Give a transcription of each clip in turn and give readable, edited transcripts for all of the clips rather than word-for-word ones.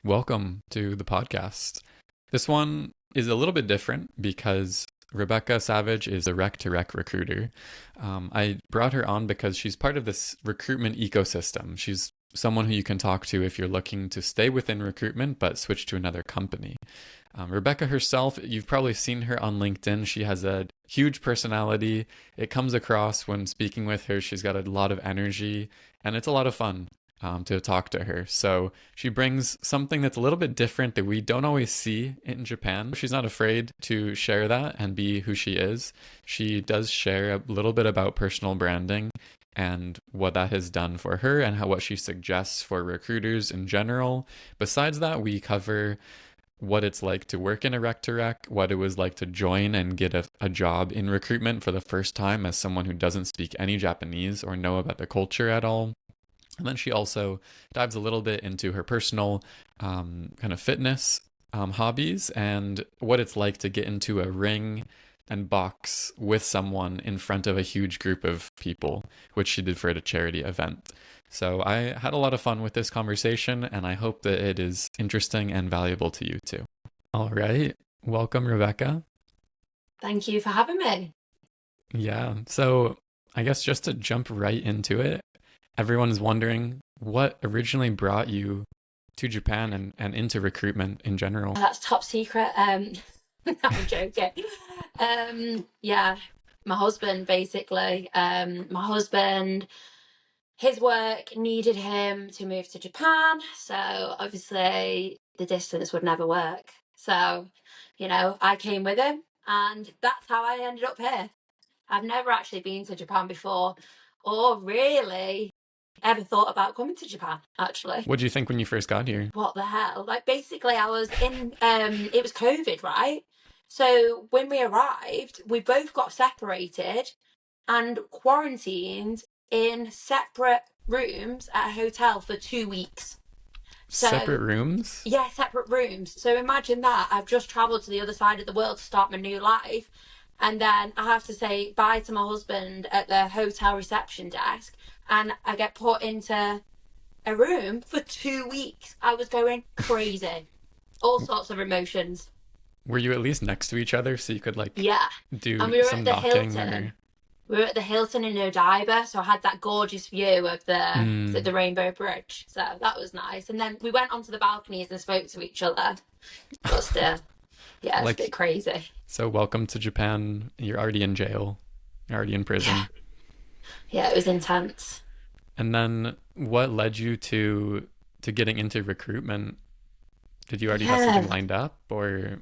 Welcome to the podcast. This one is a little bit different because Rebecca Savage is a Rec2Rec recruiter. I brought her on because she's part of this recruitment ecosystem. She's someone who you can talk to if you're looking to stay within recruitment but switch to another company. Rebecca herself, you've probably seen her on LinkedIn. She has a huge personality. It comes across when speaking with her. She's got a lot of energy, and it's a lot of fun to talk to her. So she brings something that's a little bit different that we don't always see in Japan. She's not afraid to share that and be who she is. She does share a little bit about personal branding and what that has done for her and what she suggests for recruiters in general. Besides that, we cover what it's like to work in a Rec2Rec, what it was like to join and get a job in recruitment for the first time as someone who doesn't speak any Japanese or know about the culture at all. And then she also dives a little bit into her personal kind of fitness hobbies and what it's like to get into a ring and box with someone in front of a huge group of people, which she did for a charity event. So I had a lot of fun with this conversation, and I hope that it is interesting and valuable to you too. All right. Welcome, Rebecca. Thank you for having me. Yeah. So I guess just to jump right into it, everyone's wondering what originally brought you to Japan and into recruitment in general. That's top secret. No, I'm joking. Yeah, my husband basically. My husband, his work needed him to move to Japan, so obviously the distance would never work. So, I came with him, and that's how I ended up here. I've never actually been to Japan before, or really ever thought about coming to Japan, actually. What did you think when you first got here? What the hell? Like, basically, I was in, it was COVID, right? So when we arrived, we both got separated and quarantined in separate rooms at a hotel for 2 weeks. Separate So, rooms? yeah, separate rooms. So imagine that. I've just travelled to the other side of the world to start my new life. And then I have to say bye to my husband at the hotel reception desk. And I get put into a room for 2 weeks. I was going crazy. All sorts of emotions. Were you at least next to each other so you could like Yeah. And do we were at some the knocking Hilton. or We were at the Hilton in Odaiba, so I had that gorgeous view of the mm. Rainbow Bridge. So that was nice. And then we went onto the balconies and spoke to each other. But still, yeah, it's a bit Like, crazy. so welcome to Japan. You're already in jail. You're already in Yeah. prison. Yeah, it was intense. And then what led you to getting into recruitment? Did you already have something Yeah. lined up or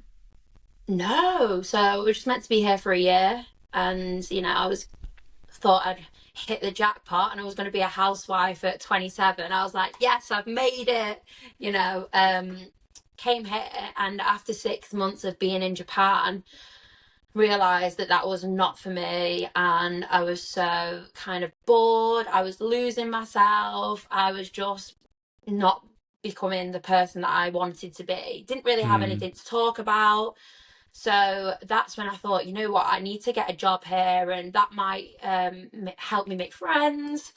No. So we were just meant to be here for a year. And, I was thought I'd hit the jackpot and I was going to be a housewife at 27. I was like, yes, I've made it. You know, came here, and after 6 months of being in Japan, realized that that was not for me, and I was so kind of bored. I was losing myself. I was just not becoming the person that I wanted to be. Didn't really have mm, anything to talk about. So that's when I thought, you know what, I need to get a job here, and that might help me make friends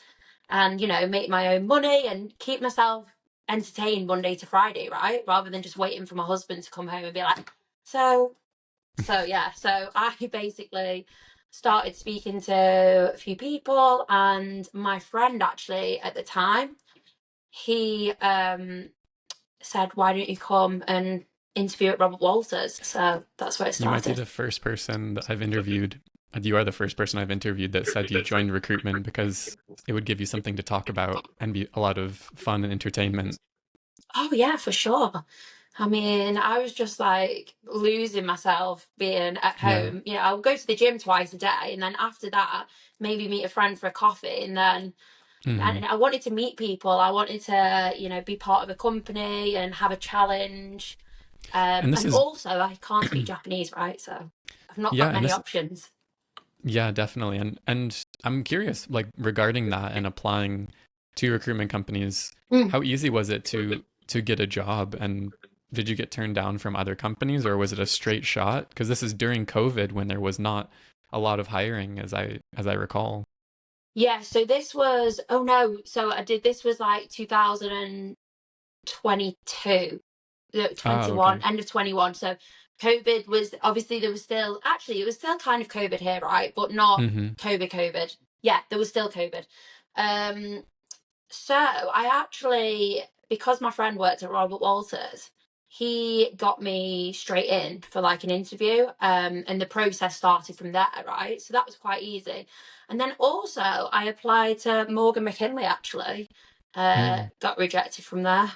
and, make my own money and keep myself entertained Monday to Friday, right? Rather than just waiting for my husband to come home and be like, so, yeah. So I basically started speaking to a few people, and my friend actually at the time, he said, why don't you come and interview at Robert Walters? So that's where it you might be started. the first person that I've interviewed. You are the first person I've interviewed that said you joined recruitment because it would give you something to talk about and be a lot of fun and entertainment. Oh yeah, for sure. I mean, I was just like losing myself being at Yeah. home. I'll go to the gym twice a day, and then after that, maybe meet a friend for a coffee, and then Hmm. and I wanted to meet people. I wanted to, be part of a company and have a challenge. And this And is, also, I can't speak Japanese, right? So I've not yeah, got and many this, options. yeah, definitely. And I'm curious, like regarding that and applying to recruitment companies, Mm. how easy was it to get a job? And did you get turned down from other companies, or was it a straight shot? Because this is during COVID when there was not a lot of hiring, as I recall. Yeah, so this was, oh no, so I did, this was like 2022. Ah, 21, okay. end of 21. So COVID was, obviously there was still, actually it was still kind of COVID here, right? But not Mm-hmm. COVID. Yeah, there was still COVID. So I actually, because my friend worked at Robert Walters, he got me straight in for like an interview, and the process started from there, right? So that was quite easy. And then also I applied to Morgan McKinley actually, Mm. got rejected from there.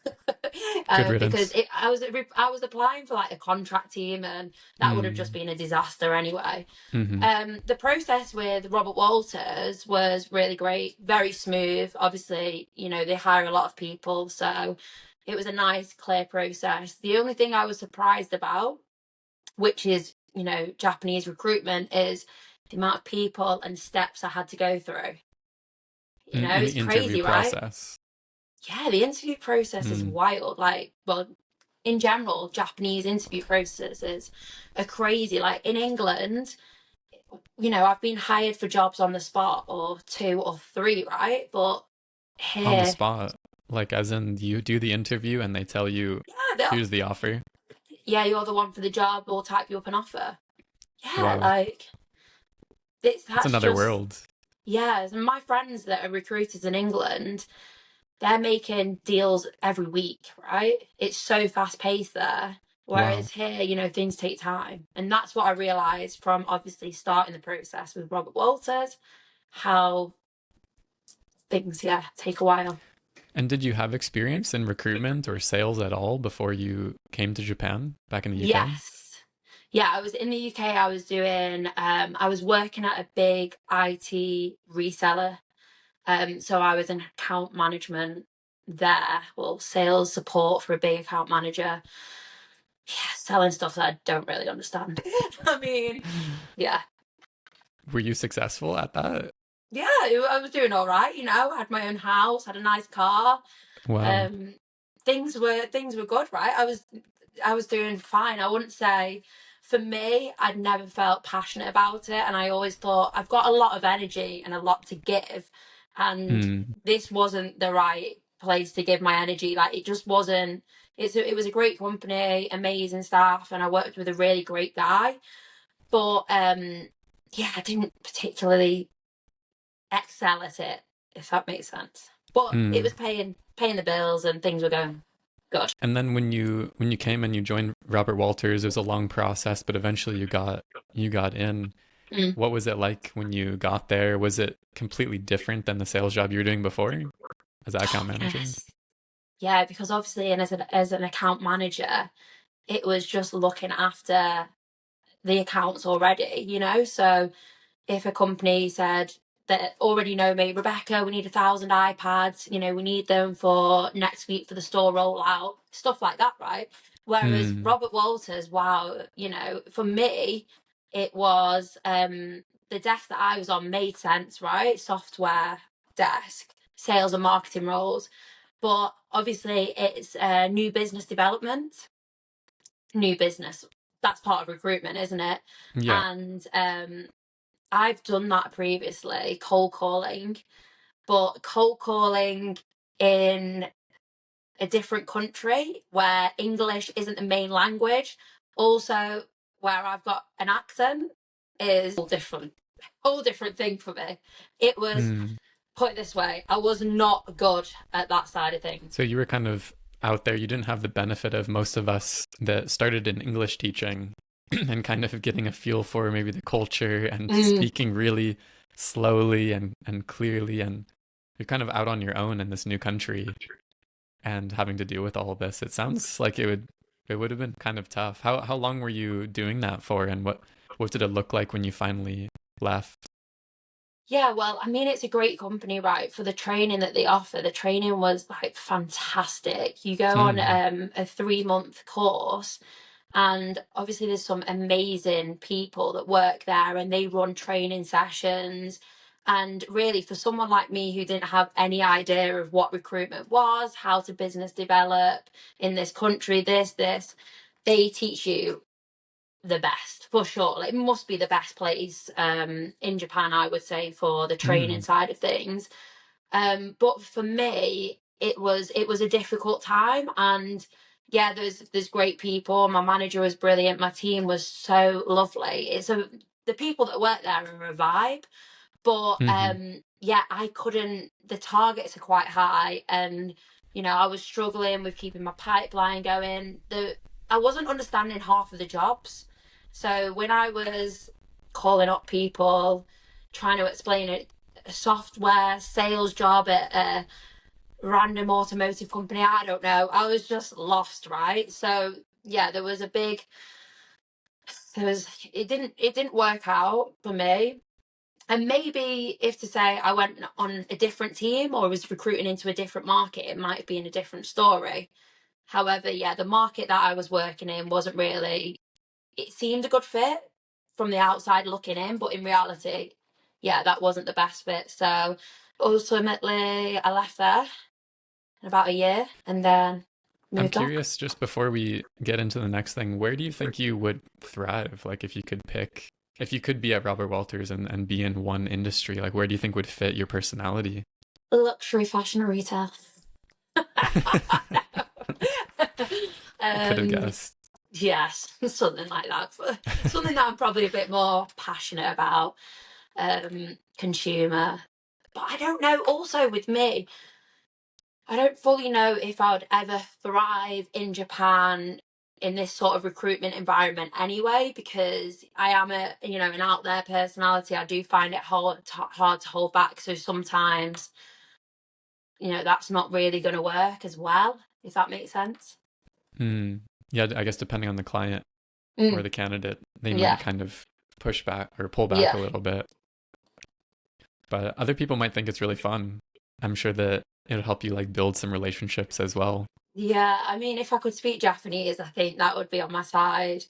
Good Because riddance. I was applying for like a contract team, and that would have just Mm. been a disaster anyway. Mm-hmm. The process with Robert Walters was really great, very smooth. Obviously, you know, they hire a lot of people, so it was a nice, clear process. The only thing I was surprised about, which is, you know, Japanese recruitment, is the amount of people and steps I had to go through. You know, In the it's interview crazy, right? process. Yeah, the interview process is Mm. wild. Like, well, in general, Japanese interview processes are crazy. Like in England, you know, I've been hired for jobs on the spot or two or three, right? But On the here, spot, like as in you do the interview and they tell you, yeah, here's the offer. yeah, you're the one for the job. We'll type you up an offer. Yeah, Wow, like it's that's another just, world. yeah. And my friends that are recruiters in England, they're making deals every week, right? It's so fast paced there. Wow. Whereas here, you know, things take time. And that's what I realised from obviously starting the process with Robert Walters, how things, yeah, take a while. And did you have experience in recruitment or sales at all before you came to Japan back in the UK? Yes. Yeah, I was in the UK. I was doing, I was working at a big IT reseller. So I was in account management there, well, sales support for a big account manager. Yeah, selling stuff that I don't really understand. I mean, yeah. Were you successful at that? Yeah, I was doing all right, you know, I had my own house, had a nice car. Wow. Um, things were good, right? I was doing fine. I wouldn't say, for me, I'd never felt passionate about it, and I always thought I've got a lot of energy and a lot to give, and Mm. this wasn't the right place to give my energy. Like it just wasn't. It was a great company, amazing staff, and I worked with a really great guy. But yeah, I didn't particularly excel at it, if that makes sense. But it Mm. was paying the bills, and things were going good. And then when you came and you joined Robert Walters, it was a long process, but eventually you got in. Mm. What was it like when you got there? Was it completely different than the sales job you were doing before as an account Oh, manager? yes. Yeah, because obviously, and as an account manager, it was just looking after the accounts already, you know. So if a company said that already know me, Rebecca, we need 1,000 iPads, you know, we need them for next week for the store rollout, stuff like that, right? Whereas Mm. Robert Walters, wow, you know, for me, it was the desk that I was on made sense, right? Software desk, sales and marketing roles. But obviously it's new business development, new business. That's part of recruitment, isn't it? Yeah. And I've done that previously, cold calling, but cold calling in a different country where English isn't the main language, also where I've got an accent, is whole different thing for me. It was, Mm. put it this way, I was not good at that side of things. So you were kind of out there. You didn't have the benefit of most of us that started in English teaching and kind of getting a feel for maybe the culture and Mm. speaking really slowly and clearly. And you're kind of out on your own in this new country and having to deal with all of this. It sounds like it would have been kind of tough. How long were you doing that for, and what did it look like when you finally left? Yeah, well, I mean, it's a great company, right? For the training that they offer, the training was like fantastic. You go on Mm. a 3 month course, and obviously there's some amazing people that work there, and they run training sessions. And really, for someone like me who didn't have any idea of what recruitment was, how to business develop in this country, this, they teach you the best for sure. Like, it must be the best place in Japan, I would say, for the training Mm. side of things. But for me, it was a difficult time, and yeah, there's great people. My manager was brilliant. My team was so lovely. The people that work there are a vibe. But Mm-hmm. yeah, I couldn't. The targets are quite high, and I was struggling with keeping my pipeline going. I wasn't understanding half of the jobs. So when I was calling up people, trying to explain a software sales job at a random automotive company, I don't know, I was just lost, right? So yeah, it didn't work out for me. And maybe if to say I went on a different team or was recruiting into a different market, it might have been a different story. However, yeah, the market that I was working in wasn't really, it seemed a good fit from the outside looking in, but in reality, yeah, that wasn't the best fit. So ultimately, I left there in about a year and then I'm moved on. curious, just before we get into the next thing, where do you think you would thrive? Like, if you could be at Robert Walters and be in one industry, like, where do you think would fit your personality? Luxury fashion retail. I could have um, guessed. Yes, something like that. Something that I'm probably a bit more passionate about, consumer. But I don't know, also with me, I don't fully know if I would ever thrive in Japan in this sort of recruitment environment anyway, because I am an out there personality. I do find it hard to hold back. So sometimes, that's not really going to work as well, if that makes sense. Mm. Yeah, I guess depending on the client or Mm, the candidate, they might yeah, kind of push back or pull back a yeah. little bit. But other people might think it's really fun. I'm sure that it'll help you like build some relationships as well. Yeah, I mean, if I could speak Japanese, I think that would be on my side,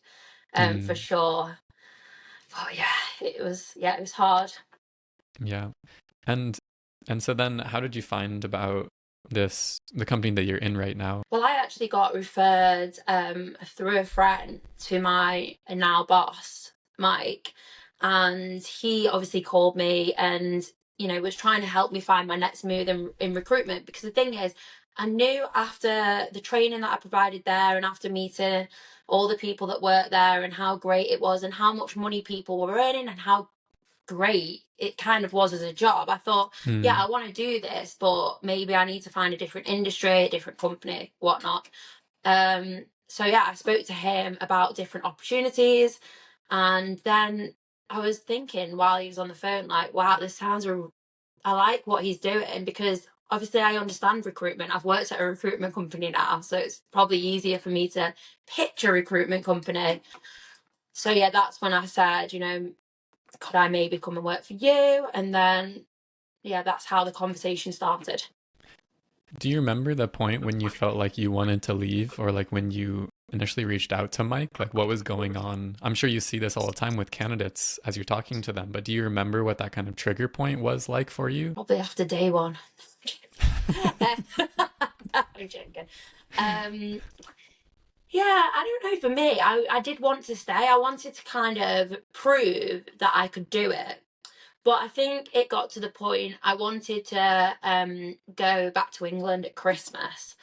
for Mm. sure. But yeah, it was hard. Yeah. And and so then how did you find about the company that you're in right now? Well, I actually got referred through a friend to my now boss, Mike, and he obviously called me and was trying to help me find my next move in recruitment. Because the thing is, I knew after the training that I provided there and after meeting all the people that worked there and how great it was and how much money people were earning and how great it kind of was as a job. I thought, yeah, Mm. I want to do this, but maybe I need to find a different industry, a different company, whatnot. So yeah, I spoke to him about different opportunities, and then I was thinking while he was on the phone, like, wow, I like what he's doing, because obviously I understand recruitment. I've worked at a recruitment company now, so it's probably easier for me to pitch a recruitment company. So yeah, that's when I said, could I maybe come and work for you? And then, yeah, that's how the conversation started. Do you remember the point when you felt like you wanted to leave or like when you initially reached out to Mike? Like what was going on? I'm sure you see this all the time with candidates as you're talking to them, but do you remember what that kind of trigger point was like for you? Probably after day one. I'm joking. Um, yeah, I don't know. For me, I did want to stay. I wanted to kind of prove that I could do it. But I think it got to the point I wanted to go back to England at Christmas.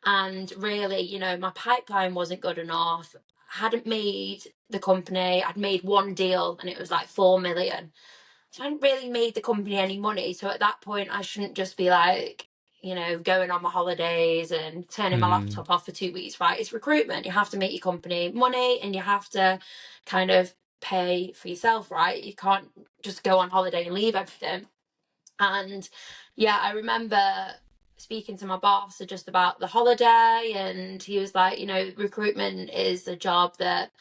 And really, my pipeline wasn't good enough. I hadn't made the company, I'd made one deal and it was like 4 million. So I hadn't really made the company any money. So at that point, I shouldn't just be like, going on my holidays and turning my Mm, laptop off for 2 weeks, right? It's recruitment. You have to make your company money and you have to kind of pay for yourself, right? You can't just go on holiday and leave everything. And yeah, I remember speaking to my boss just about the holiday, and he was like, recruitment is a job that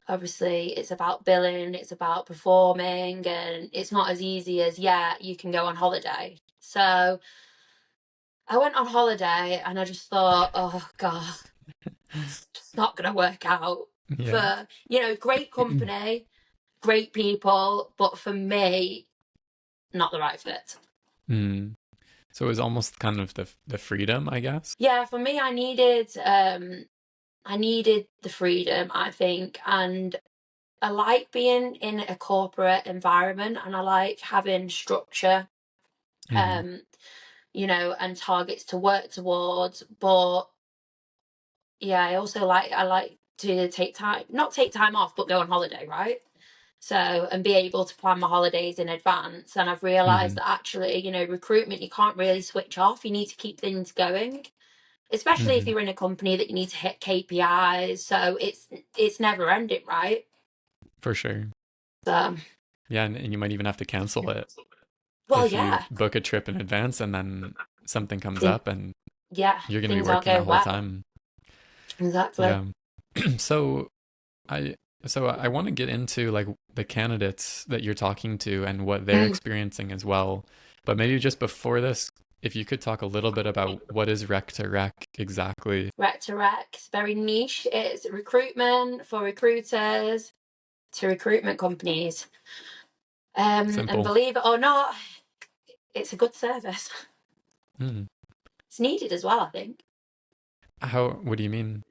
obviously it's about billing, it's about performing, and it's not as easy as, yeah, you can go on holiday. So I went on holiday and I just thought, oh God, it's just not going to work out. yeah. For, great company, great people, but for me, not the right fit. Mm. So it was almost kind of the freedom, I guess. Yeah, for me, I needed the freedom, I think, and I like being in a corporate environment and I like having structure, Hmm. um, and targets to work towards. But yeah, I like to take time, not take time off, but go on holiday, right? So, and be able to plan my holidays in advance. And I've realized Hmm. that actually, you know, recruitment, you can't really switch off. You need to keep things going, especially if Hmm. you're in a company that you need to hit KPIs. So it's never ending, right? For sure. So, Yeah, and you might even have to cancel it well, if you yeah, book a trip in advance and then something comes think, up and yeah, you're going to be things aren't working the going whole well. time. Exactly. Yeah. So I I want to get into like the candidates that you're talking to and what they're Mm. experiencing as well. But maybe just before this, if you could talk a little bit about what is Rec2Rec exactly. Rec2Rec, it's very niche. It's recruitment for recruiters to recruitment companies. And Simple. believe it or not, it's a good service. Hmm. It's needed as well, I think. What do you mean?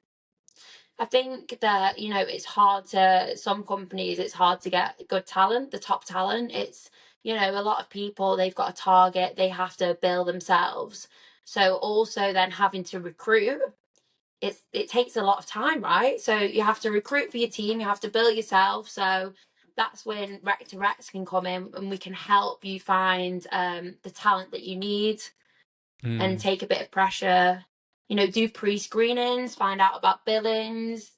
I think that, you know, it's hard to, some companies, it's hard to get good talent, the top talent. It's, you know, a lot of people, they've got a target, they have to build themselves. So also then having to recruit, it takes a lot of time, right? So you have to recruit for your team, you have to build yourself. So that's when Rec2Recs can come in and we can help you find the talent that you need and Hmm. take a bit of pressure. You know, do pre-screenings, find out about billings,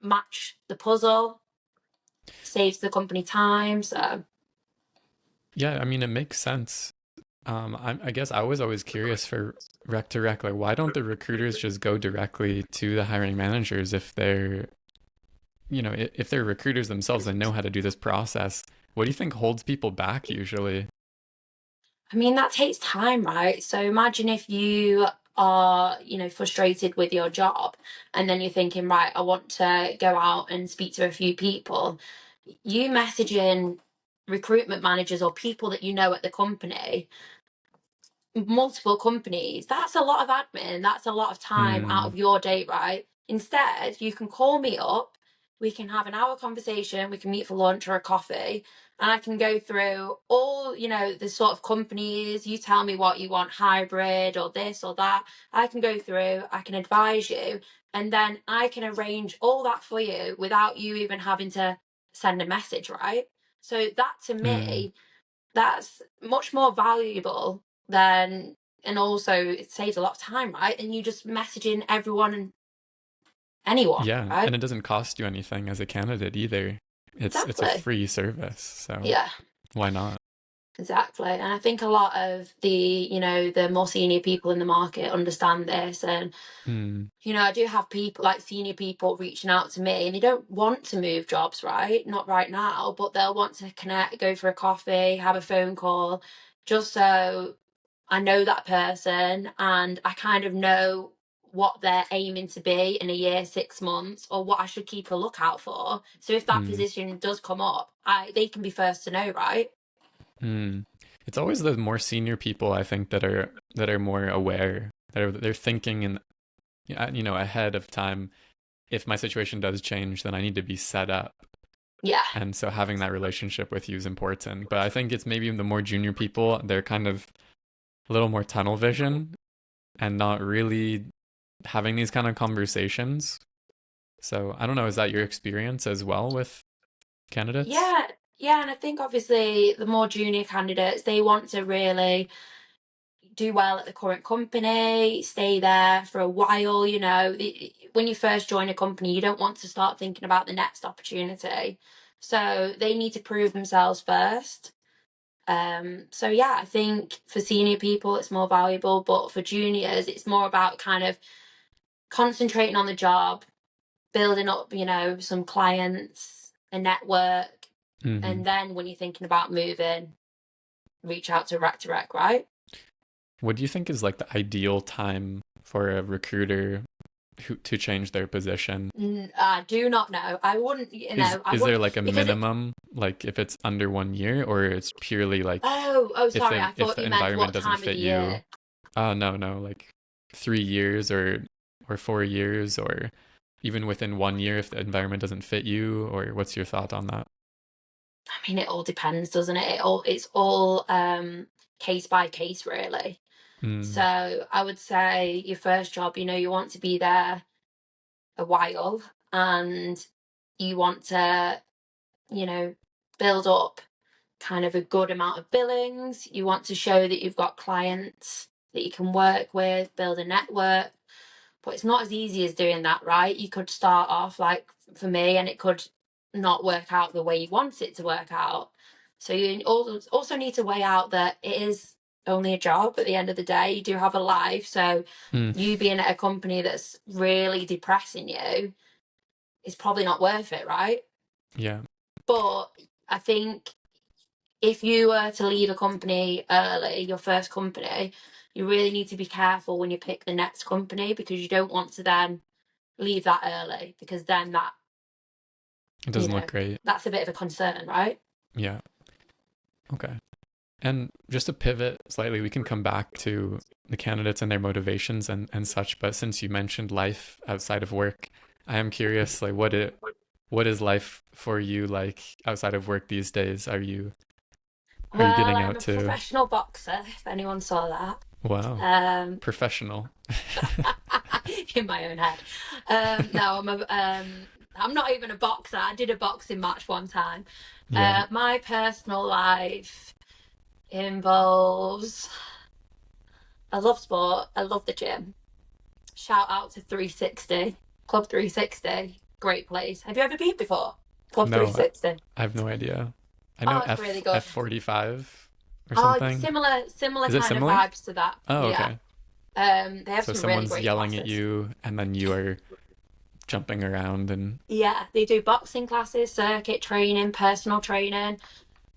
match the puzzle, saves the company time. So Yeah, I mean, it makes sense. I guess I was always curious for Rec2Rec, like why don't the recruiters just go directly to the hiring managers if they're, if they're recruiters themselves and know how to do this process? What do you think holds people back usually? I mean, that takes time, right? So imagine if you are, you know, frustrated with your job and then you're thinking, right, I want to go out and speak to a few people. You messaging recruitment managers or people that you know at the company, multiple companies, that's a lot of admin. That's a lot of time out Hmm. of your day, right? Instead, you can call me up. We can have an hour conversation. We can meet for lunch or a coffee. And I can go through all, you know, the sort of companies. You tell me what you want, hybrid or this or that. I can go through, I can advise you. And then I can arrange all that for you without you even having to send a message, right? So that to Hmm. me, that's much more valuable than, and also it saves a lot of time, right? And you just messaging everyone and anyone, Yeah, right? and it doesn't cost you anything as a candidate either. It's a Exactly. free service, so Yeah, why not? exactly. And I think a lot of the, you know, the more senior people in the market understand this. And, Hmm. you know, I do have people like senior people reaching out to me and they don't want to move jobs, right? Not right now, but they'll want to connect, go for a coffee, have a phone call, just so I know that person and I kind of know what they're aiming to be in a year, 6 months, or what I should keep a lookout for. So if that Hmm. position does come up, they can be first to know, right? Hmm. It's always the more senior people I think that are more aware. They're thinking and ahead of time. If my situation does change, then I need to be set up. Yeah, And so having that relationship with you is important. But I think it's maybe the more junior people, they're kind of a little more tunnel vision and not really having these kind of conversations. So I don't know, is that your experience as well with candidates? yeah, yeah. And I think obviously the more junior candidates, they want to really do well at the current company, stay there for a while. You know, when you first join a company, you don't want to start thinking about the next opportunity. So they need to prove themselves first. So yeah, I think for senior people it's more valuable, but for juniors it's more about kind of concentrating on the job, building up, you know, some clients, a network, Hmm. and then when you're thinking about moving, reach out to Rec2Rec, right? What do you think is like the ideal time for a recruiter to change their position? I do not know. I wouldn't, you Is know, I is there wouldn't like a because it. minimum, like if it's under 1 year, or it's purely like Oh, if sorry. the I if thought the you meant environment what doesn't time of fit the you? year. No, no, like 3 years or 4 years, or even within 1 year if the environment doesn't fit you, or what's your thought on that? I mean, it all depends, doesn't it? It's all case by case, really. Mm. So I would say your first job, you know, you want to be there a while and you want to, you know, build up kind of a good amount of billings, you want to show that you've got clients that you can work with, build a network. But it's not as easy as doing that, right? You could start off like for me, and it could not work out the way you want it to work out. So you also need to weigh out that it is only a job at the end of the day. You do have a life. So Mm. you being at a company that's really depressing you is probably not worth it, right? Yeah. But I think if you were to leave a company early, your first company, you really need to be careful when you pick the next company, because you don't want to then leave that early, because then that, It you doesn't know, look great. that's a bit of a concern, right? Yeah. Okay. And just to pivot slightly, we can come back to the candidates and their motivations and such. But since you mentioned life outside of work, I am curious, like what is life for you like outside of work these days? Are you Well, getting I'm out a to professional boxer, if anyone saw that. wow, Um, professional? in my own head. No, I'm not even a boxer. I did a boxing match one time. Yeah. My personal life involves, I love sport. I love the gym. Shout out to 360, Club 360. Great place. Have you ever been before? Club No, 360. I have no idea. I know Oh, it's really good. F45 or Oh, something. similar Is it kind of similar? vibes to that. Oh, Yeah. okay. They have So some really someone's great yelling at classes. you and then you are jumping around and Yeah, they do boxing classes, circuit training, personal training.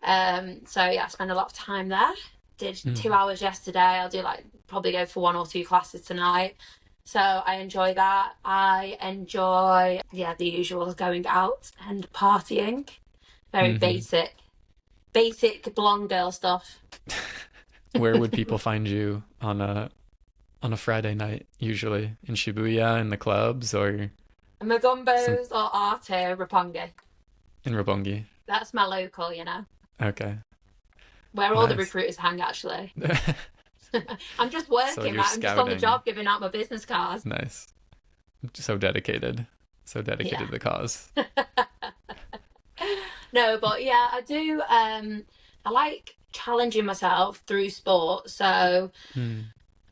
So yeah, I spend a lot of time there. Did mm, 2 hours yesterday. I'll do like probably go for 1 or 2 classes tonight. So I enjoy that. I enjoy, yeah, the usual, going out and partying. Very hmm. basic blonde girl stuff. Where would people find you on a Friday night usually? In Shibuya in the clubs or some Magumbos or Arte Rapongi. in Roppongi? That's my local, Okay. where all the Nice. recruiters hang actually. I'm just So working, you're right? I'm just on the scouting. job giving out my business cards. Nice. So dedicated. So dedicated Yeah. to the cause. No, but yeah, I do. I like challenging myself through sport. So Mm.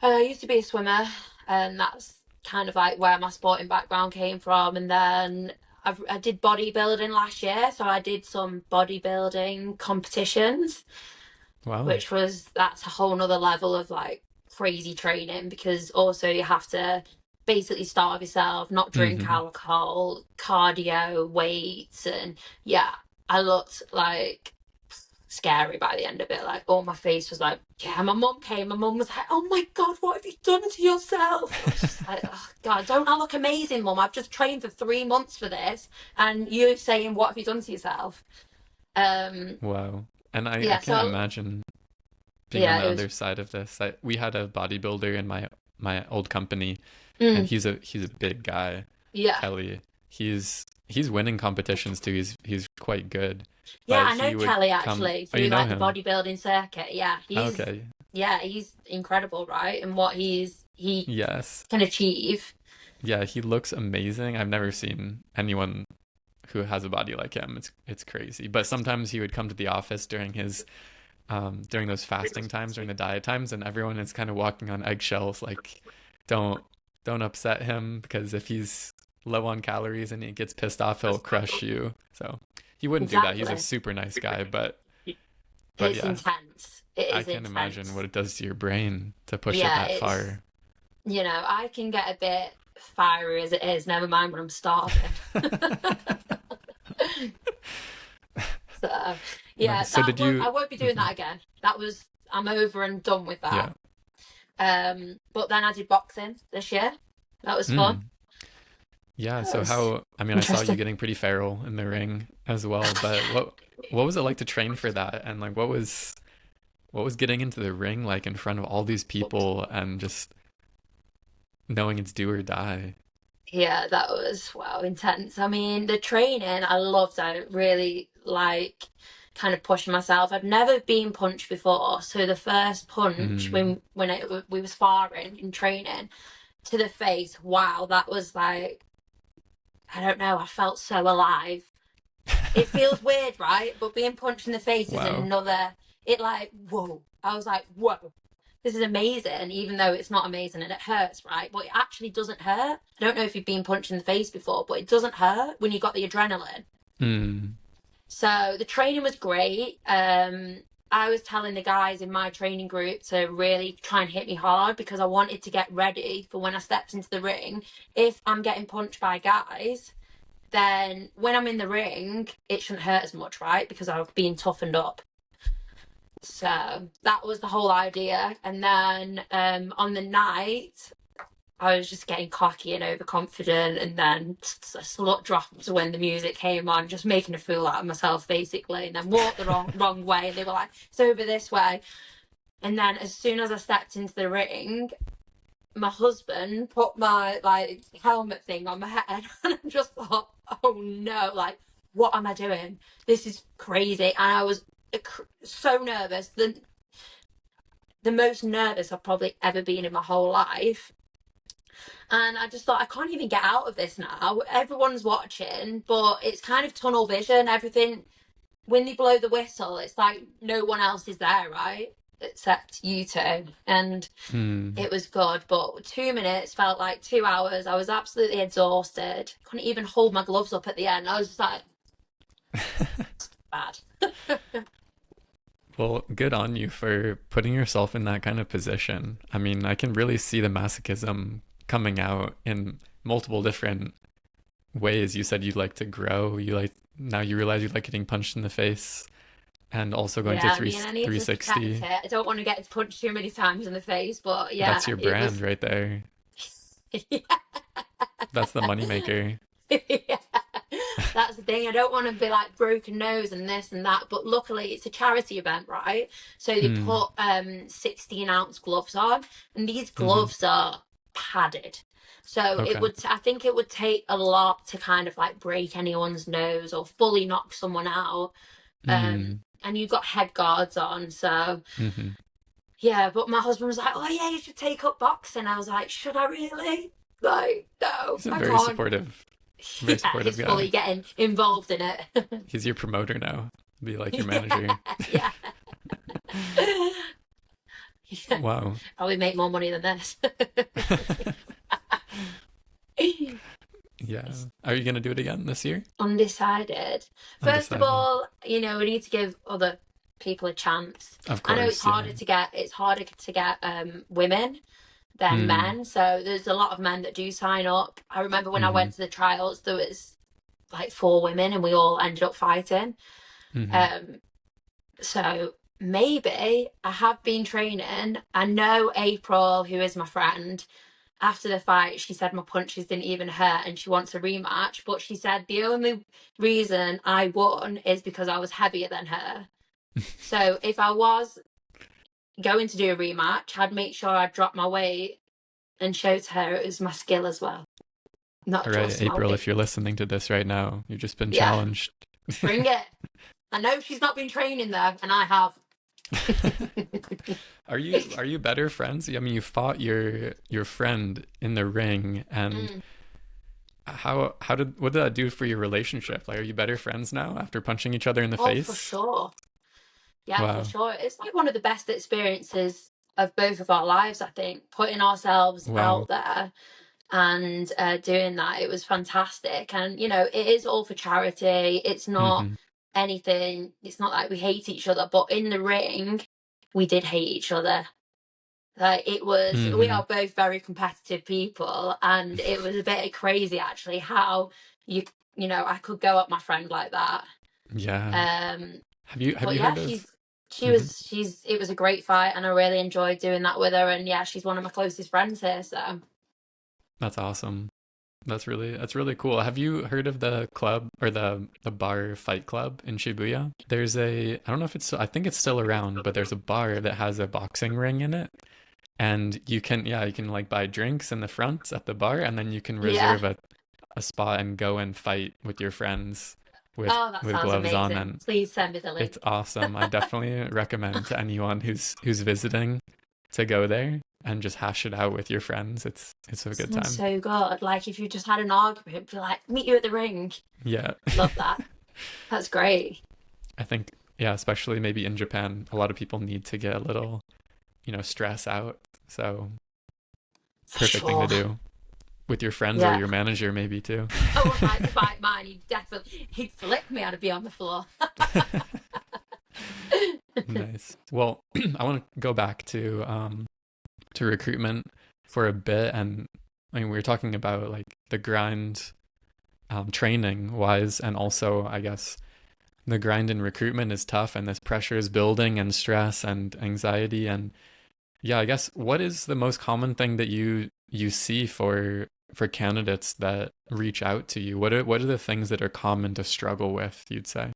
I used to be a swimmer, and that's kind of like where my sporting background came from. And then I did bodybuilding last year, so I did some bodybuilding competitions, Wow. which was, that's a whole nother level of like crazy training, because also you have to basically starve yourself, not drink Hmm. alcohol, cardio, weights, and yeah, I looked like scary by the end of it. Like, all my face was like, yeah. My mum came. My mum was like, "Oh my god, what have you done to yourself?" I was just like, "Oh god, don't I look amazing, mum? I've just trained for 3 months for this, and you're saying what have you done to yourself?" Um, Wow. And I yeah. can't So imagine being on yeah, the it other was. side of this. We had a bodybuilder in my old company, and Mm, he's a big guy, yeah. Kelly. He's winning competitions too. He's quite good, Yeah, but I know he would Kelly come. actually Oh, you through know like the him? bodybuilding circuit. Okay. Yeah, he's incredible, right? And what he Yes. can achieve. Yeah, he looks amazing. I've never seen anyone who has a body like him. It's crazy. But sometimes he would come to the office during those fasting times, during the diet times, and everyone is kind of walking on eggshells. Like, don't don't upset him because if he's low on calories and he gets pissed off, he'll crush you. So he wouldn't do that. He's a Exactly. super nice guy, but It's yeah, intense. It I is can't imagine what intense. it does to your brain to push it Yeah, that it's, far. I can get a bit fiery as it is, never mind when I'm starving. So, yeah, Nice. So did you? I won't be doing Mhm. that again. I'm over and done with that. Yeah. But then I did boxing this year. That was fun. Mm. Yeah. That So was how? I mean, I saw you interesting. getting pretty feral in the ring as well. But what was it like to train for that? And like, what was getting into the ring like in front of all these people and just knowing it's do or die? Yeah, that was, wow, intense. I mean, the training I loved. I really like kind of pushing myself. I've never been punched before, so the first punch Mm. we was sparring in training to the face, wow, that was like I don't know, I felt so alive. It feels weird, right? But being punched in the face is Wow. another, it like, whoa. I was like, whoa, this is amazing, even though it's not amazing and it hurts, right? But it actually doesn't hurt. I don't know if you've been punched in the face before, but it doesn't hurt when you got the adrenaline. Mm. So the training was great. I was telling the guys in my training group to really try and hit me hard because I wanted to get ready for when I stepped into the ring. If I'm getting punched by guys, then when I'm in the ring, it shouldn't hurt as much, right? Because I've been toughened up. So that was the whole idea. And then on the night, I was just getting cocky and overconfident, and then a slut dropped when the music came on, just making a fool out of myself, basically, and then walked the wrong way, and they were like, it's over this way. And then as soon as I stepped into the ring, my husband put my like helmet thing on my head, and I just thought, oh no, like, what am I doing? This is crazy. And I was so nervous, the most nervous I've probably ever been in my whole life. And I just thought, I can't even get out of this now. Everyone's watching, but it's kind of tunnel vision. Everything, when they blow the whistle, it's like no one else is there, right? Except you two. And Mm. it was good. But 2 minutes felt like 2 hours. I was absolutely exhausted. Couldn't even hold my gloves up at the end. I was just like, bad. Well, good on you for putting yourself in that kind of position. I mean, I can really see the masochism coming out in multiple different ways. You said you'd like to grow. You like now you realize you like getting punched in the face and also going to Yeah, I mean, I need to protect 360. it. I don't want to get punched too many times in the face, but yeah, That's your it brand was. right there. Yeah. That's the moneymaker. Yeah. That's the thing. I don't want to be like broken nose and this and that, but luckily it's a charity event, right? So they Mm. put 16-ounce gloves on, and these Hmm. gloves are padded. So it Okay. would, I think it would take a lot to kind of like break anyone's nose or fully knock someone out. Mm. And you've got head guards on, so Hmm. yeah. But my husband was like, "Oh yeah, you should take up boxing." I was like, "Should I really?" Like, no, He's a I very can't. very Yeah, supportive he's fully guy. getting involved in it. He's your promoter now. Be like your Yeah, manager. yeah. Yeah. Wow. Probably make more money than this. Yeah. Are you gonna do it again this year? Undecided. First of Undecided. all, we need to give other people a chance. Of I know course, yeah. it's harder to get women than Mm. men. So there's a lot of men that do sign up. I remember when I Hmm. went to the trials, there was like 4 women, and we all ended up fighting. Hmm. Um, so maybe I have been training. I know April, who is my friend, after the fight, she said my punches didn't even hurt and she wants a rematch. But she said the only reason I won is because I was heavier than her. So if I was going to do a rematch, I'd make sure I drop my weight and show to her it was my skill as well, not All right, just my April, weight. if you're listening to this right now, you've just been Yeah, challenged. bring it. I know she's not been training though, and I have. Are you better friends? I mean, you fought your friend in the ring, and Mm. what did that do for your relationship? Like, are you better friends now after punching each other in the Oh, for face? sure. Yeah, for Wow. sure. It's like one of the best experiences of both of our lives, I think, putting ourselves Wow. out there and doing that. It was fantastic. And, it is all for charity. It's not Hmm. anything, it's not like we hate each other, but in the ring, we did hate each other. Like we Hmm. are both very competitive people, and it was a bit crazy actually how you, I could go at my friend like that. Yeah. Um, Have but you yeah, heard of? Mhm. it was a great fight, and I really enjoyed doing that with her. And yeah, she's one of my closest friends here. So That's awesome. That's really cool. Have you heard of the club or the bar Fight Club in Shibuya? There's a I don't know if I think it's still around, but there's a bar that has a boxing ring in it. And you can like buy drinks in the front at the bar, and then you can yeah. reserve a spot and go and fight with your friends with Oh, that with sounds gloves on, amazing. and Please send me the it's link. awesome. I definitely recommend to anyone who's visiting to go there. and just hash it out with your friends. It's a good Sounds time. so good. Like if you just had an argument, be like, meet you at the ring. Yeah. Love that. That's great. I think, yeah, especially maybe in Japan, a lot of people need to get a little, stress out. So, For perfect thing to sure. do with your friends or Yeah. your manager, maybe too. I wouldn't like to fight mine. He'd flip me. I'd be on the floor. Nice. Well, I want to go back to recruitment for a bit, and I mean we were talking about like the grind, training wise, and also I guess the grind in recruitment is tough, and this pressure is building, and stress and anxiety, and yeah, I guess what is the most common thing that you see for candidates that reach out to you? What are the things that are common to struggle with, you'd say?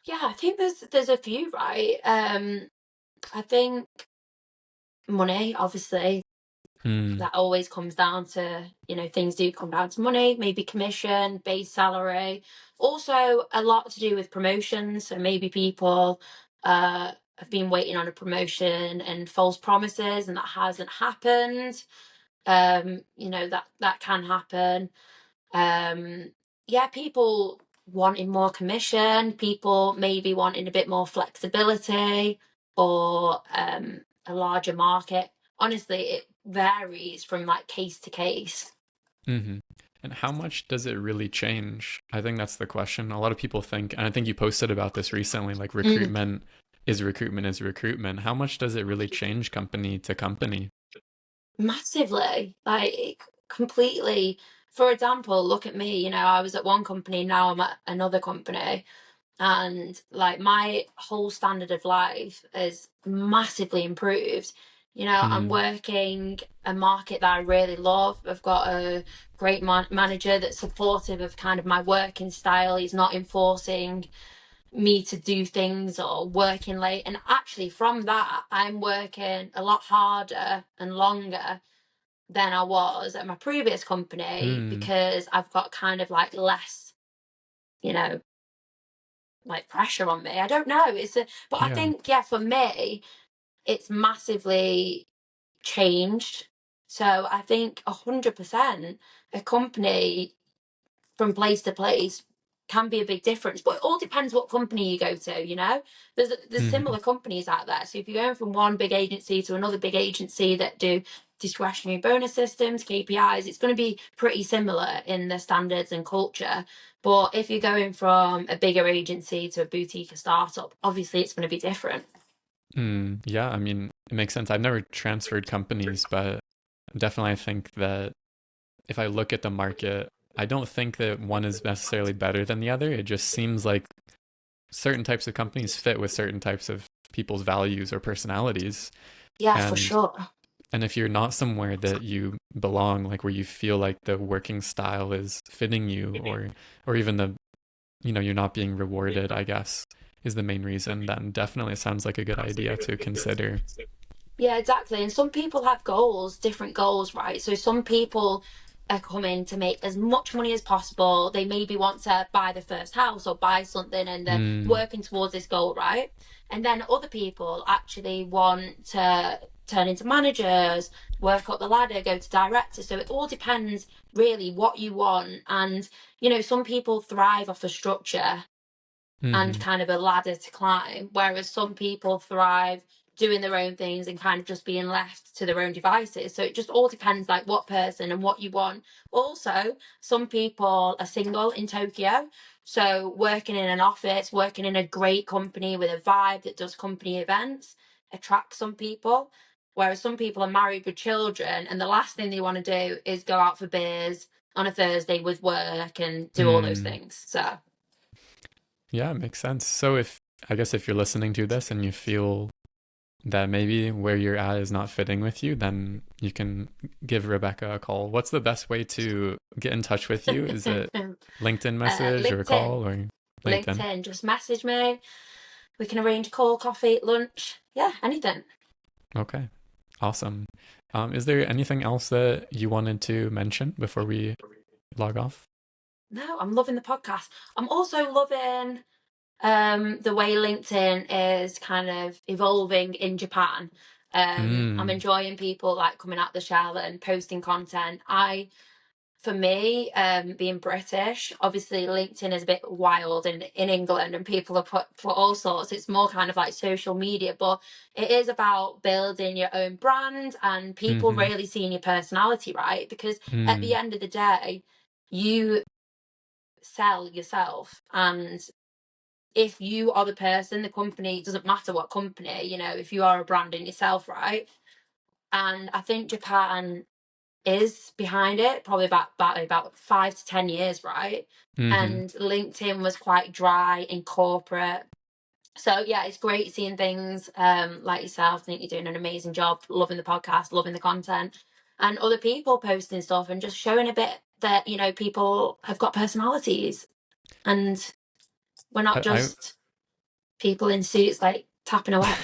Yeah, I think there's a few, right? I think money, obviously, Hmm. that always comes down to, things do come down to money, maybe commission, base salary. Also, a lot to do with promotions. So maybe people have been waiting on a promotion and false promises, and that hasn't happened. That can happen. Yeah, people wanting more commission, people maybe wanting a bit more flexibility or a larger market. Honestly, it varies from like case to case. Hmm. And how much does it really change? I think that's the question. A lot of people think, and I think you posted about this recently, like Mm, recruitment is recruitment is recruitment. How much does it really change company to company? massively, like completely. For example, look at me. I was at one company, now I'm at another company, and like my whole standard of life is massively improved. I'm Hmm. working a market that I really love. I've got a great manager that's supportive of kind of my working style. He's not enforcing me to do things or working late, and actually from that I'm working a lot harder and longer than I was at my previous company Hmm. because I've got kind of like less, you know like pressure on me. I don't know. But I Yeah. think, yeah, for me, it's massively changed. So I think 100% a company from place to place can be a big difference. But it all depends what company you go to. There's Hmm. similar companies out there. So if you're going from one big agency to another big agency that do discretionary bonus systems, KPIs, it's going to be pretty similar in the standards and culture. But if you're going from a bigger agency to a boutique or startup, obviously it's going to be different. Mm, yeah, I mean, it makes sense. I've never transferred companies, but definitely I think that if I look at the market, I don't think that one is necessarily better than the other. It just seems like certain types of companies fit with certain types of people's values or personalities. Yeah, for And sure. and if you're not somewhere that you belong, like where you feel like the working style is fitting you, or even the you're not being rewarded, I guess, is the main reason, then definitely it sounds like a good idea to consider. Yeah, exactly. And some people have goals, different goals, right? So some people are coming to make as much money as possible. They maybe want to buy the first house or buy something and they're Mm, working towards this goal, right? And then other people actually want to turn into managers, work up the ladder, go to director. So it all depends really what you want. And, some people thrive off a structure and hmm. kind of a ladder to climb, whereas some people thrive doing their own things and kind of just being left to their own devices. So it just all depends like what person and what you want. Also, some people are single in Tokyo, so working in an office, working in a great company with a vibe that does company events attracts some people. Whereas some people are married with children, and the last thing they want to do is go out for beers on a Thursday with work and do all those Mm. things. So Yeah, it makes sense. So if I guess if you're listening to this and you feel that maybe where you're at is not fitting with you, then you can give Rebecca a call. What's the best way to get in touch with you? Is it LinkedIn message or a LinkedIn. call or LinkedIn? LinkedIn. Just message me. We can arrange a call, coffee, lunch. Yeah, anything. Okay, awesome. Is there anything else that you wanted to mention before we log off? No, I'm loving the podcast. I'm also loving the way LinkedIn is kind of evolving in Japan. I'm Mm. enjoying people like coming out the shell and posting content. For me, being British, obviously LinkedIn is a bit wild in England and people are put for all sorts. It's more kind of like social media, but it is about building your own brand and people Mm-hmm. really seeing your personality, right? Because at the Mm. end of the day, you sell yourself. And if you are the person, the company, it doesn't matter what company, you know, if you are a brand in yourself, right? And I think Japan is behind it, probably about 5 to 10 years, right? Mm-hmm. And LinkedIn was quite dry in corporate. So yeah, it's great seeing things like yourself. I think you're doing an amazing job, loving the podcast, loving the content, and other people posting stuff and just showing a bit that, you know, people have got personalities and we're not I just people in suits like tapping away.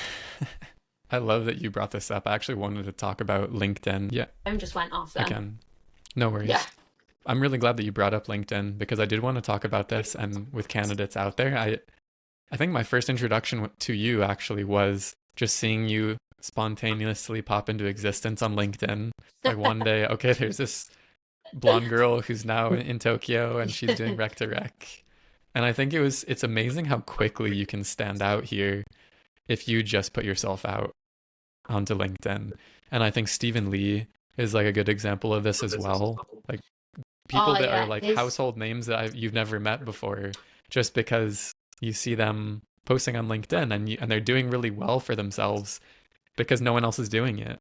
I love that you brought this up. I actually wanted to talk about LinkedIn. Yeah, Phone just went off then. again, no Yeah. worries. I'm really glad that you brought up LinkedIn because I did want to talk about this and with candidates out there. I think my first introduction to you actually was just seeing you spontaneously pop into existence on LinkedIn. Like one day, okay, there's this blonde girl who's now in Tokyo and she's doing Rec2Rec. And I think it's amazing how quickly you can stand out here if you just put yourself out onto LinkedIn. And I think Stephen Lee is like a good example of this as well. Like people Oh that are yeah, like his household names that you've never met before, just because you see them posting on LinkedIn and they're doing really well for themselves because no one else is doing it.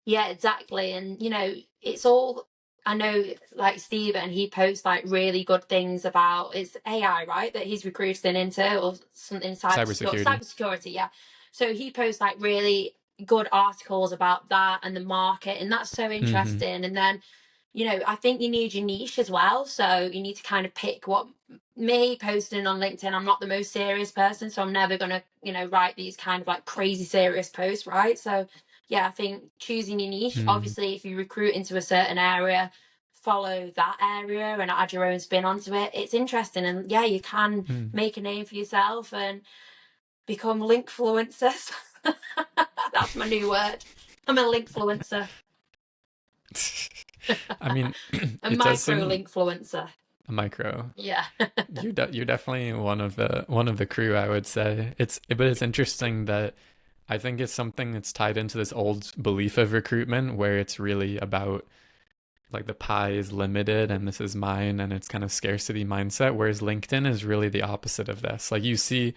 Yeah, exactly. And you know, it's all I know like Stephen, he posts like really good things about it's AI, right? That he's recruiting into or something Cybersecurity. cybersecurity, yeah. So he posts like really good articles about that and the market, and that's so Mm-hmm. interesting. And then, you know, I think you need your niche as well. So you need to kind of pick what me posting on LinkedIn, I'm not the most serious person, so I'm never gonna, you know, write these kind of like crazy serious posts, right? So yeah, I think choosing your niche, Mm-hmm. obviously, if you recruit into a certain area, follow that area and add your own spin onto it. It's interesting. And yeah, you can Mm. make a name for yourself and become linkfluencers. That's my new word. I'm a linkfluencer, I mean, a it does micro seem linkfluencer. a micro. Yeah. You're definitely one of the crew, I would say. But it's interesting that I think it's something that's tied into this old belief of recruitment where it's really about like the pie is limited and this is mine and it's kind of scarcity mindset, whereas LinkedIn is really the opposite of this. Like you see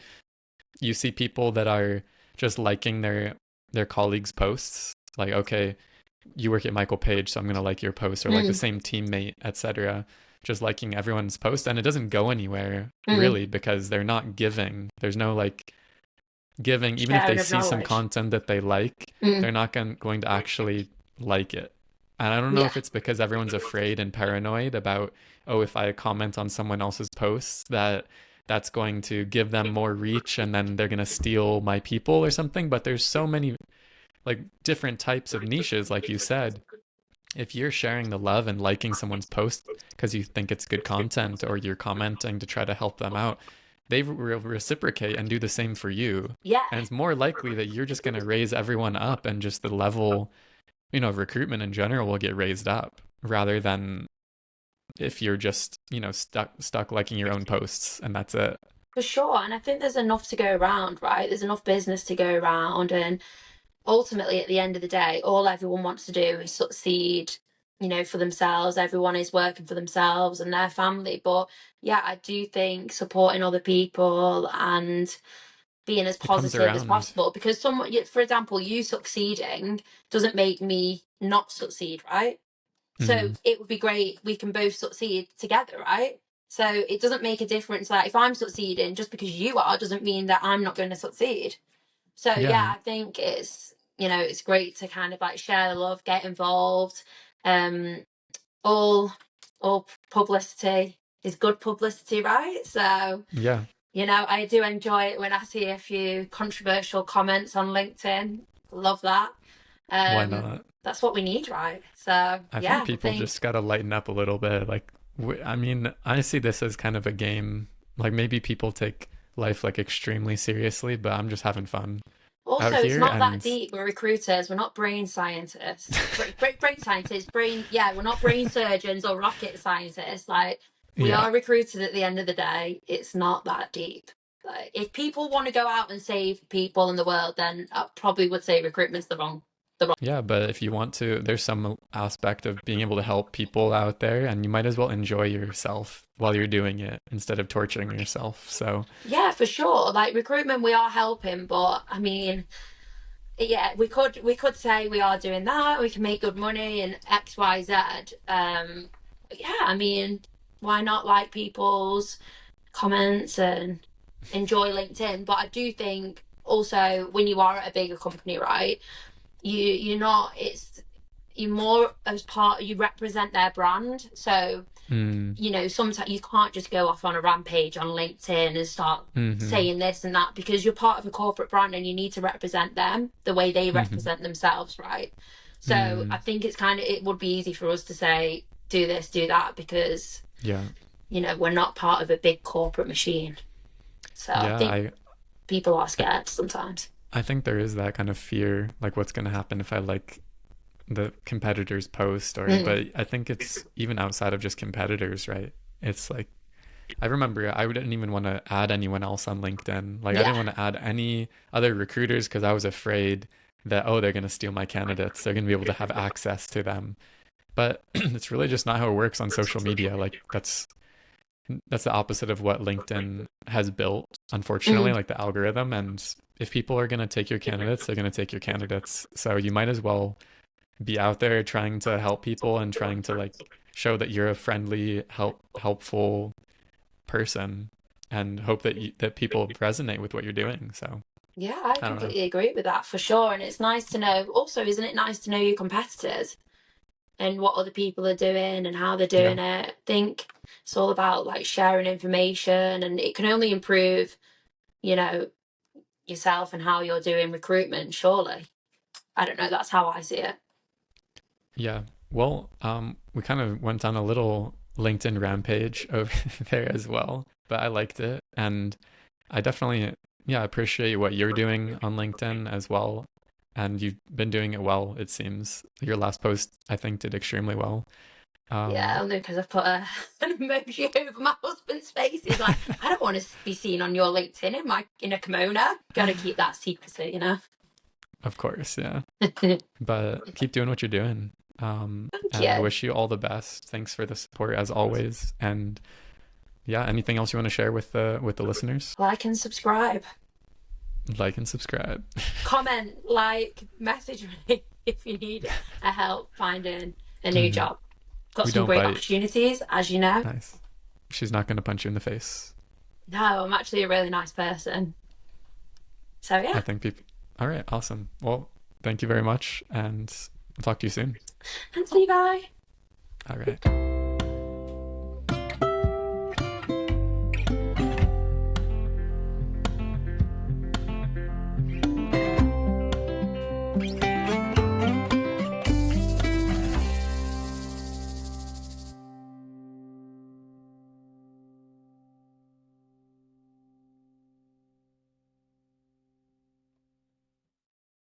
people that are just liking their colleagues' posts. Like, okay, you work at Michael Page, so I'm gonna like your post, or like the Mm, same teammate, etc. Just liking everyone's post, and it doesn't go anywhere mm. really because they're not giving. There's no like giving. Even if they Sharing of see some knowledge. content that they like, Mm, they're not going to actually like it. And I don't know yeah, if it's because everyone's afraid and paranoid about, oh, if I comment on someone else's posts, that's going to give them more reach and then they're going to steal my people or something. But there's so many like different types of niches, like you said. If you're sharing the love and liking someone's post because you think it's good content or you're commenting to try to help them out, they will reciprocate and do the same for you. yeah, And it's more likely that you're just going to raise everyone up and just the level, of recruitment in general will get raised up rather than if you're just, stuck liking your own posts and that's it. for sure. And I think there's enough to go around, right? There's enough business to go around. And ultimately at the end of the day all everyone wants to do is succeed, you know, for themselves. Everyone is working for themselves and their family, but yeah, I do think supporting other people and being as It comes positive as around. possible, because someone, for example, you succeeding doesn't make me not succeed, right? So Mm-hmm. it would be great, we can both succeed together, right? So it doesn't make a difference that if I'm succeeding, just because you are doesn't mean that I'm not going to succeed. So yeah, Yeah. I think it's, you know, it's great to kind of like share the love, get involved. Um, all all publicity is good publicity, right? So, Yeah. you know, I do enjoy it when I see a few controversial comments on LinkedIn. Love that. Why Um, not? that's what we need, right? So I think yeah, I people think just got to lighten up a little bit. Like, I mean, I see this as kind of a game. Like, maybe people take life like extremely seriously, but I'm just having fun. Also, out it's here. not that And deep. We're recruiters. We're not brain scientists. Brain scientists. Brain. Yeah, we're not brain surgeons or rocket scientists. Like we yeah, are recruiters. At the end of the day, it's not that deep. Like if people want to go out and save people in the world, then I probably would say recruitment's the wrong. yeah, but if you want to, there's some aspect of being able to help people out there, and you might as well enjoy yourself while you're doing it instead of torturing yourself. So, Yeah, for sure. Like recruitment, we are helping, but I mean, yeah, we could say we are doing that. We can make good money and X, Y, Z. Yeah, I mean, why not like people's comments and enjoy LinkedIn? But I do think also when you are at a bigger company, right? You're not. It's you more as part. You represent their brand, so mm, sometimes you can't just go off on a rampage on LinkedIn and start mm-hmm, saying this and that because you're part of a corporate brand and you need to represent them the way they mm-hmm, represent themselves, right? So I mm, think it would be easy for us to say, do this, do that, because, yeah, we're not part of a big corporate machine. So I yeah. think people are scared sometimes. I think there is that kind of fear, like what's going to happen if I like the competitor's post, or Mm. but I think it's even outside of just competitors, right? It's like I remember I didn't even want to add anyone else on LinkedIn. Like I Yeah. didn't want to add any other recruiters because I was afraid that, oh, they're going to steal my candidates. They're going to be able to have access to them. But it's really just not how it works on social media. Like that's the opposite of what LinkedIn has built, unfortunately, Mm. like the algorithm. And if people are going to take your candidates, they're going to take your candidates. So you might as well be out there trying to help people and trying to like show that you're a friendly, helpful person, and hope that that people resonate with what you're doing. So Yeah, I I don't know. completely agree with that for sure. And it's nice to know also, isn't it nice to know your competitors and what other people are doing and how they're Yeah. doing it? I think it's all about like sharing information and it can only improve, you know, yourself and how you're doing recruitment, surely. I don't know, that's how I see it. Yeah. Well, we kind of went on a little LinkedIn rampage over there as well, but I liked it. And I definitely, yeah, appreciate what you're doing on LinkedIn as well. And you've been doing it well, it seems. Your last post, I think, did extremely well. Yeah, Um, only because I've put an emoji over my husband's face. He's like, I don't want to be seen on your LinkedIn in a kimono. Got to keep that secrecy. of course, yeah. Thank But keep doing what you're doing. And I you. wish you all the best. Thanks for the support as always. And yeah, anything else you want to share with the listeners? Like and subscribe. Like and subscribe. Comment, message me if you need a help finding a new Hmm. job. Got We some don't great bite. opportunities, as you know. Nice. She's not going to punch you in the face. No, I'm actually a really nice person. So I yeah. think people. All right. Awesome. Well, thank you very much. And I'll talk to you soon. And see you, bye. All right.